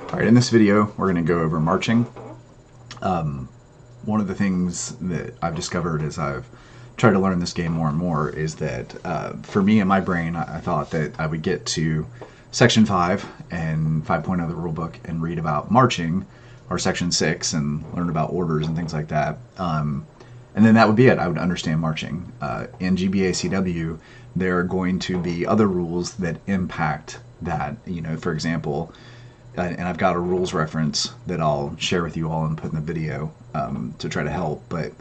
Alright, in this video we're going to go over marching. One of the things that I've discovered as I've tried to learn this game more and more is that for me in my brain I thought that I would get to Section 5 and 5.0 of the rulebook and read about marching, or Section 6 and learn about orders and things like that. And then that would be it. I would understand marching. In Gbacw, there are going to be other rules that impact that. You know, for example, and I've got a rules reference that I'll share with you all and put in the video to try to help. But,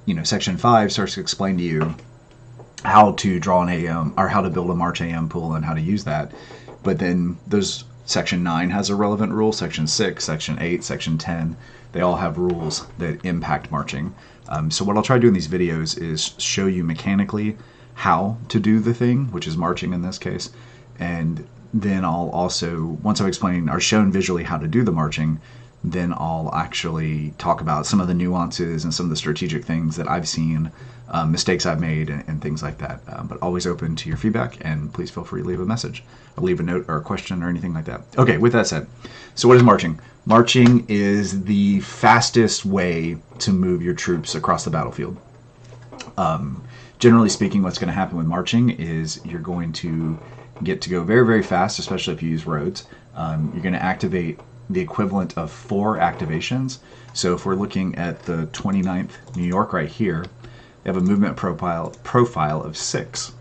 you know, Section 5 starts to explain to you how to draw an AM, or how to build a March AM pool and how to use that. But then Section 9 has a relevant rule, Section 6, Section 8, Section 10, they all have rules that impact marching. So what I'll try to do in these videos is show you mechanically how to do the thing, which is marching in this case, and then I'll also, once I've explained or shown visually how to do the marching, then I'll actually talk about some of the nuances and some of the strategic things that I've seen, mistakes I've made, and things like that. But always open to your feedback, and please feel free to leave a message, or leave a note or a question or anything like that. Okay, with that said, so what is marching? Marching is the fastest way to move your troops across the battlefield. Generally speaking, what's going to happen with marching is you're going to get to go very, very fast, especially if you use roads. You're going to activate the equivalent of 4 activations. So if we're looking at the 29th New York right here, they have a movement profile of 6.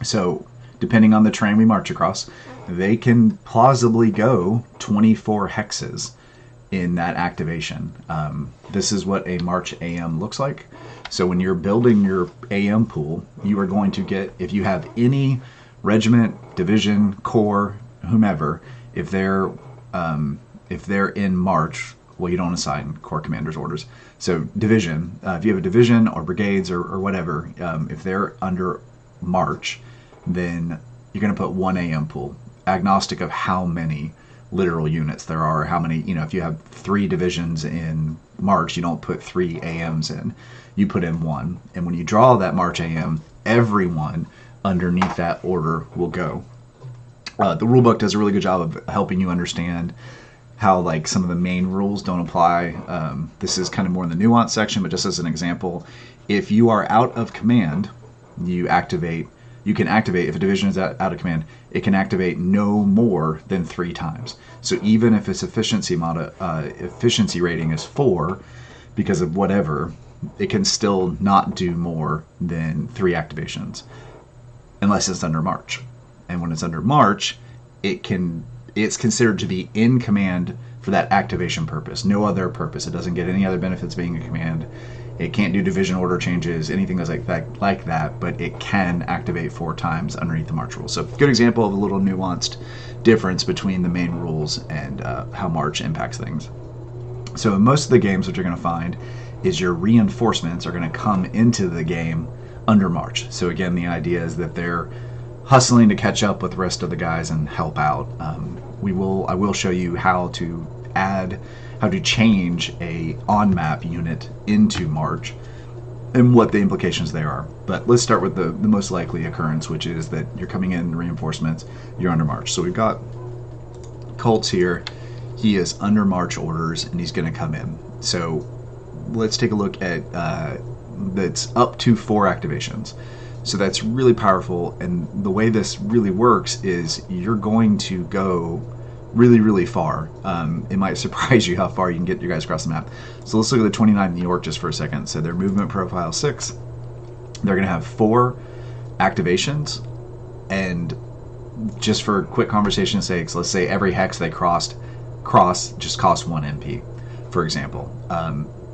So depending on the terrain we march across, they can plausibly go 24 hexes in that activation. This is what a March AM looks like. So when you're building your AM pool, you are going to get, if you have any regiment, division, corps, whomever, if they're in March, well, you don't assign corps commanders orders. So division, if you have a division or brigades or whatever, if they're under March, then you're going to put 1 AM pool, agnostic of how many literal units there are, how many, you know, if you have 3 divisions in March, you don't put 3 AMs in, you put in 1. And when you draw that March AM, everyone underneath that order will go. The rulebook does a really good job of helping you understand how, like, some of the main rules don't apply. This is kind of more in the nuance section, but just as an example, if you are out of command, you can activate, if a division is out of command, it can activate no more than 3 times. So even if its efficiency rating is 4, because of whatever, it can still not do more than 3 activations, unless it's under March. And when it's under March, it's considered to be in command for that activation purpose, no other purpose. It doesn't get any other benefits being in command. It can't do division order changes, anything like that, but it can activate 4 times underneath the March rules. So good example of a little nuanced difference between the main rules and how March impacts things. So in most of the games, what you're going to find is your reinforcements are going to come into the game under March. So again, the idea is that they're hustling to catch up with the rest of the guys and help out. I will show you how to change a on-map unit into March and what the implications there are. But let's start with the most likely occurrence, which is that you're coming in reinforcements, you're under March. So we've got Colts here. He is under March orders, and he's going to come in. So let's take a look at that's up to 4 activations. So that's really powerful, and the way this really works is you're going to go really, really far. It might surprise you how far you can get your guys across the map. So let's look at the 29th New York just for a second. So their movement profile 6. They're going to have 4 activations, and just for quick conversation's sakes, let's say every hex they cross just costs 1 MP, for example.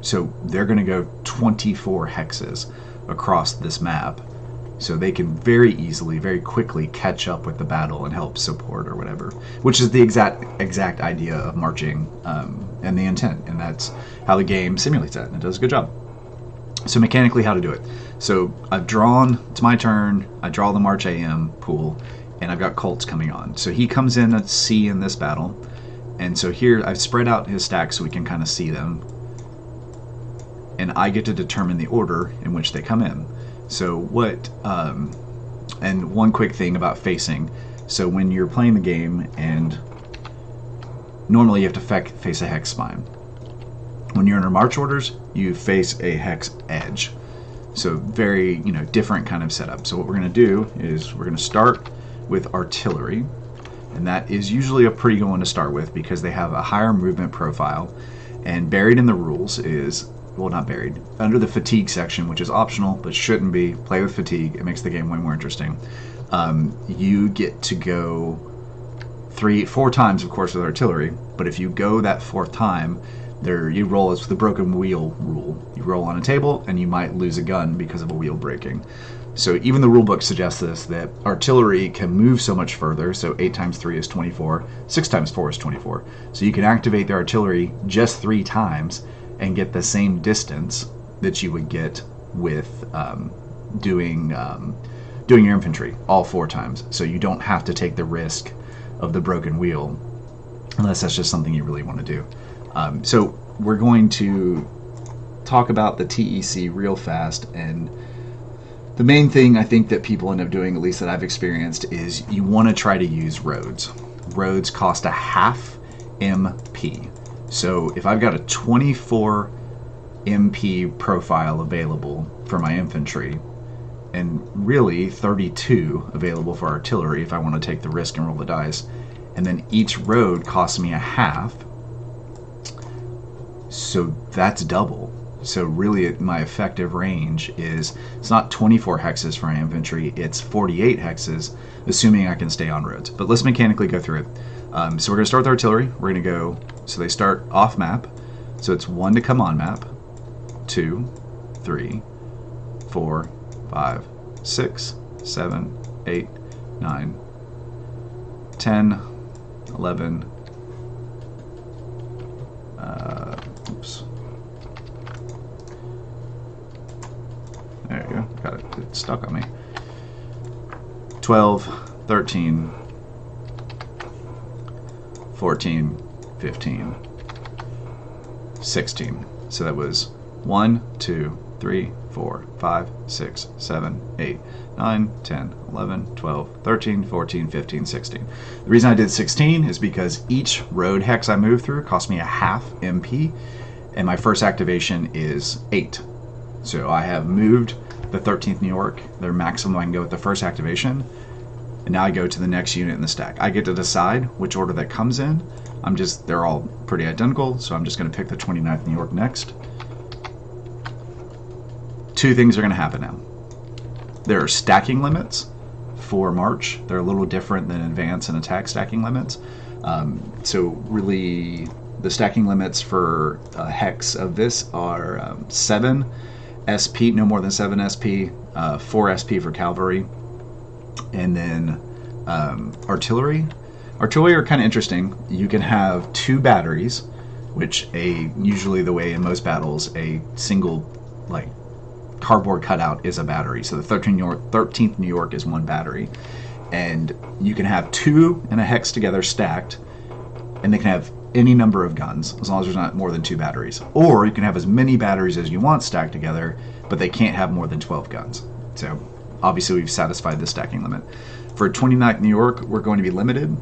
So they're going to go 24 hexes across this map. So they can very easily, very quickly catch up with the battle and help support or whatever, which is the exact idea of marching and the intent, and that's how the game simulates that, and it does a good job. So mechanically, how to do it. So I've drawn, it's my turn, I draw the March AM pool, and I've got Colts coming on. So he comes in at C in this battle, and so here I've spread out his stacks so we can kind of see them, and I get to determine the order in which they come in. So and one quick thing about facing. So when you're playing the game and normally you have to face a hex spine. When you're under march orders, you face a hex edge. So very, different kind of setup. So what we're going to do is we're going to start with artillery, and that is usually a pretty good one to start with because they have a higher movement profile. And buried in the rules is, well, not buried, under the fatigue section, which is optional but shouldn't be. Play with fatigue. It makes the game way more interesting. You get to go 4 times, of course, with artillery, but if you go that 4th time, you roll as the broken wheel rule. You roll on a table and you might lose a gun because of a wheel breaking. So even the rule book suggests this, that artillery can move so much further. So 8 times 3 is 24, 6 times 4 is 24. So you can activate the artillery just 3 times and get the same distance that you would get with doing your infantry all 4 times. So you don't have to take the risk of the broken wheel unless that's just something you really want to do. So we're going to talk about the TEC real fast, and the main thing I think that people end up doing, at least that I've experienced, is you want to try to use roads. Roads cost a half MP. So if I've got a 24 MP profile available for my infantry, and really 32 available for artillery if I want to take the risk and roll the dice, and then each road costs me a half, so that's double. So really my effective range is, it's not 24 hexes for my infantry, it's 48 hexes, assuming I can stay on roads. But let's mechanically go through it. So we're going to start with artillery. We're going to go, so they start off map, so it's 1 to come on map, 2, 3, 4, 5, 6, 7, 8, 9, 10, 11, oops. There you go, got it, it's stuck on me. 12, 13, 14, 15, 16. So that was 1, 2, 3, 4, 5, 6, 7, 8, 9, 10, 11, 12, 13, 14, 15, 16. The reason I did 16 is because each road hex I move through cost me a half MP, and my first activation is 8. So I have moved the 13th New York, their maximum I can go with the first activation, and now I go to the next unit in the stack. I get to decide which order that comes in. They're all pretty identical, so I'm just going to pick the 29th New York next. 2 things are going to happen now. There are stacking limits for March. They're a little different than advance and attack stacking limits. So really, the stacking limits for a hex of this are 7 SP, no more than 7 SP, 4 SP for cavalry, and then artillery. Artillery are kind of interesting. You can have 2 batteries, which usually the way in most battles, a single cardboard cutout is a battery. So the 13th New York is 1 battery, and you can have 2 in a hex together stacked, and they can have any number of guns as long as there's not more than 2 batteries. Or you can have as many batteries as you want stacked together, but they can't have more than 12 guns. So obviously we've satisfied the stacking limit. For 29th New York, we're going to be limited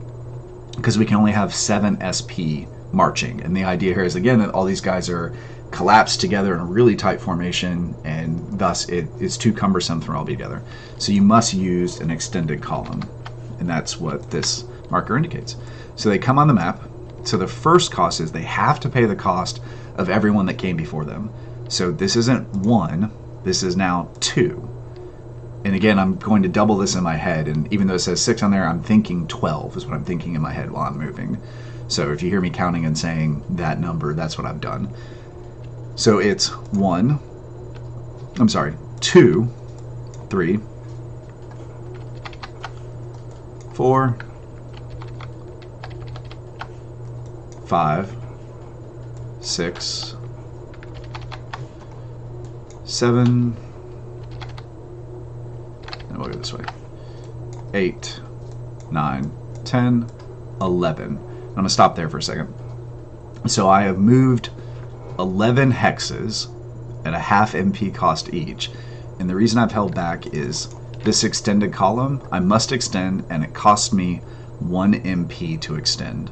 because we can only have 7 SP marching. And the idea here is, again, that all these guys are collapsed together in a really tight formation, and thus it's too cumbersome for all to be together. So you must use an extended column, and that's what this marker indicates. So they come on the map. So the first cost is they have to pay the cost of everyone that came before them. So this isn't 1, this is now 2. And again, I'm going to double this in my head, and even though it says 6 on there, I'm thinking 12 is what I'm thinking in my head while I'm moving. So if you hear me counting and saying that number, that's what I've done. So it's 2, 3, 4, 5, 6, 7, and we'll go this way, 8, 9, 10, 11. I'm going to stop there for a second. So I have moved 11 hexes at a half MP cost each. And the reason I've held back is this extended column, I must extend, and it costs me 1 MP to extend.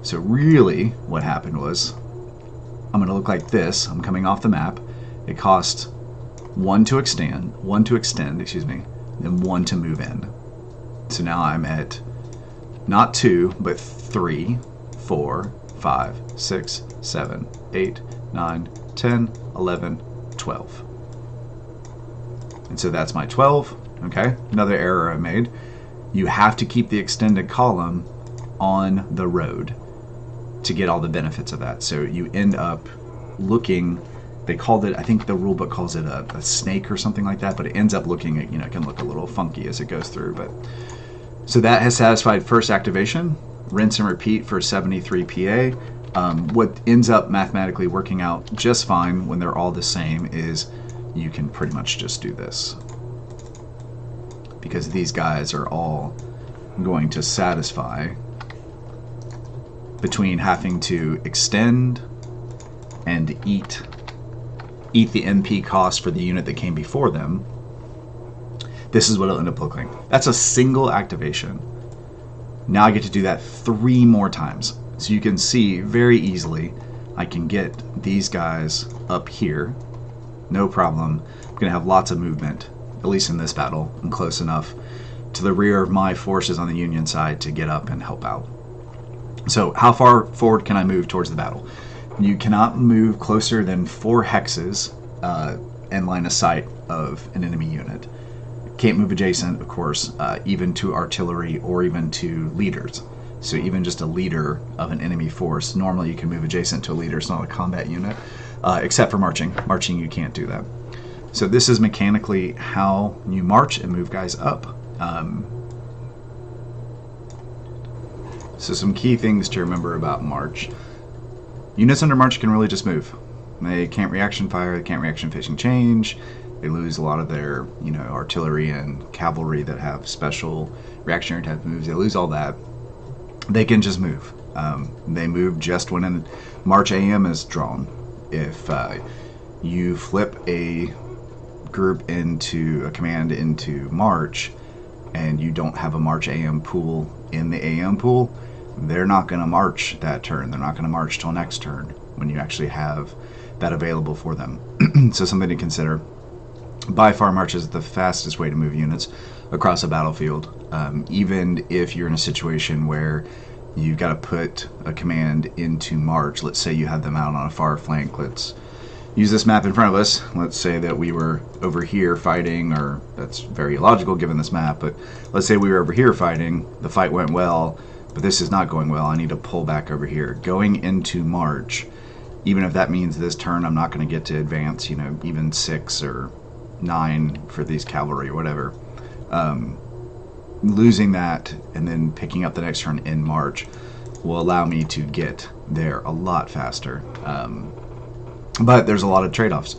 So really what happened was, I'm going to look like this. I'm coming off the map. It cost 1 to extend, excuse me, and 1 to move in. So now I'm at not 2, but 3, 4, 5, 6, 7, 8, 9, 10, 11, 12. And so that's my 12. Okay, another error I made. You have to keep the extended column on the road to get all the benefits of that. So you end up looking, they called it, I think the rule book calls it a snake or something like that, but it ends up looking, it can look a little funky as it goes through. But so that has satisfied first activation. Rinse and repeat for 73 PA. What ends up mathematically working out just fine when they're all the same is you can pretty much just do this, because these guys are all going to satisfy between having to extend and eat the MP cost for the unit that came before them. This is what it'll end up looking like. That's a single activation. Now I get to do that 3 more times. So you can see very easily I can get these guys up here, no problem. I'm gonna have lots of movement, at least in this battle. I'm close enough to the rear of my forces on the Union side to get up and help out. So how far forward can I move towards the battle? You cannot move closer than 4 hexes in line of sight of an enemy unit. Can't move adjacent, of course, even to artillery or even to leaders. So even just a leader of an enemy force, normally you can move adjacent to a leader. It's not a combat unit, except for marching. Marching, you can't do that. So this is mechanically how you march and move guys up. So some key things to remember about march. Units under march can really just move. They can't reaction fire, they can't reaction facing change. They lose a lot of their, artillery and cavalry that have special reactionary type moves. They lose all that. They can just move. They move just when a March AM is drawn. If you flip a group into a command into March and you don't have a March AM pool in the AM pool, they're not going to march that turn. They're not going to march till next turn when you actually have that available for them. So something to consider. By far, march is the fastest way to move units across a battlefield. Even if you're in a situation where you've got to put a command into march, let's say you have them out on a far flank. Let's use this map in front of us. Let's say that we were over here fighting, or that's very illogical given this map, but let's say we were over here fighting, the fight went well, but this is not going well. I need to pull back over here. Going into march, even if that means this turn I'm not going to get to advance, even 6 or 9 for these cavalry or whatever, losing that and then picking up the next turn in march will allow me to get there a lot faster. But there's a lot of trade-offs.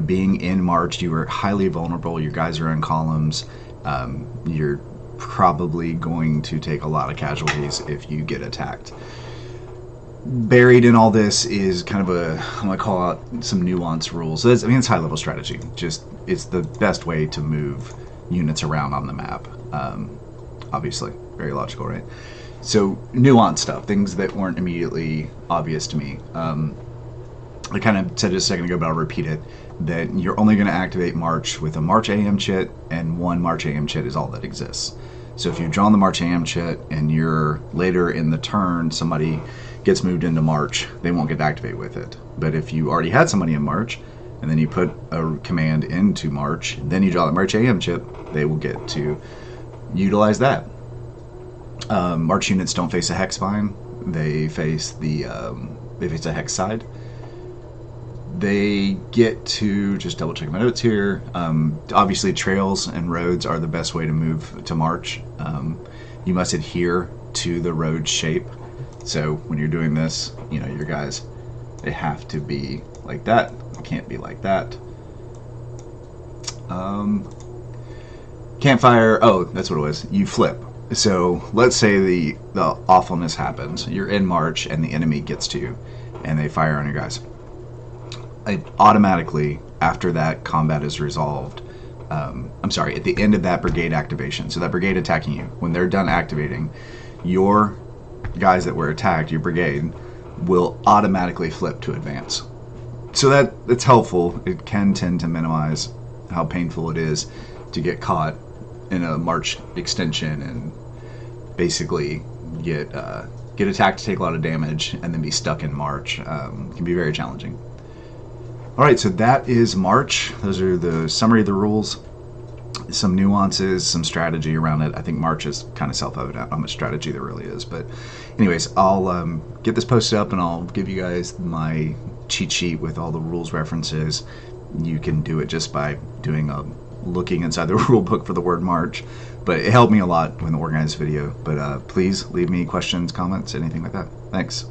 Being in march, you are highly vulnerable. Your guys are in columns. You're probably going to take a lot of casualties if you get attacked. Buried in all this is kind of I'm going to call out some nuanced rules. So it's high-level strategy. Just, it's the best way to move units around on the map. Obviously, very logical, right? So, nuanced stuff, things that weren't immediately obvious to me. I kind of said just a second ago, but I'll repeat it, that you're only going to activate March with a March AM chit, and 1 March AM chit is all that exists. So if you've drawn the March AM chit, and you're later in the turn, somebody gets moved into March, they won't get activated with it. But if you already had somebody in March, and then you put a command into March, then you draw the March AM chit, they will get to utilize that. March units don't face a hex vine. They face a hex side. They get to, just double check my notes here, obviously trails and roads are the best way to move to march. You must adhere to the road shape. So when you're doing this, your guys, they have to be like that. They can't be like that. Campfire, oh, that's what it was. You flip. So let's say the awfulness happens. You're in march and the enemy gets to you and they fire on your guys. Automatically, after that combat is resolved, at the end of that brigade activation, so that brigade attacking you, when they're done activating, your guys that were attacked, your brigade, will automatically flip to advance. So that's helpful. It can tend to minimize how painful it is to get caught in a march extension and basically get attacked to take a lot of damage and then be stuck in march. It can be very challenging. All right, so that is March. Those are the summary of the rules. Some nuances, some strategy around it. I think March is kind of self-evident how much strategy there really is. But anyways, I'll get this posted up and I'll give you guys my cheat sheet with all the rules references. You can do it just by looking inside the rule book for the word March. But it helped me a lot when I organized the video. But please leave me questions, comments, anything like that. Thanks.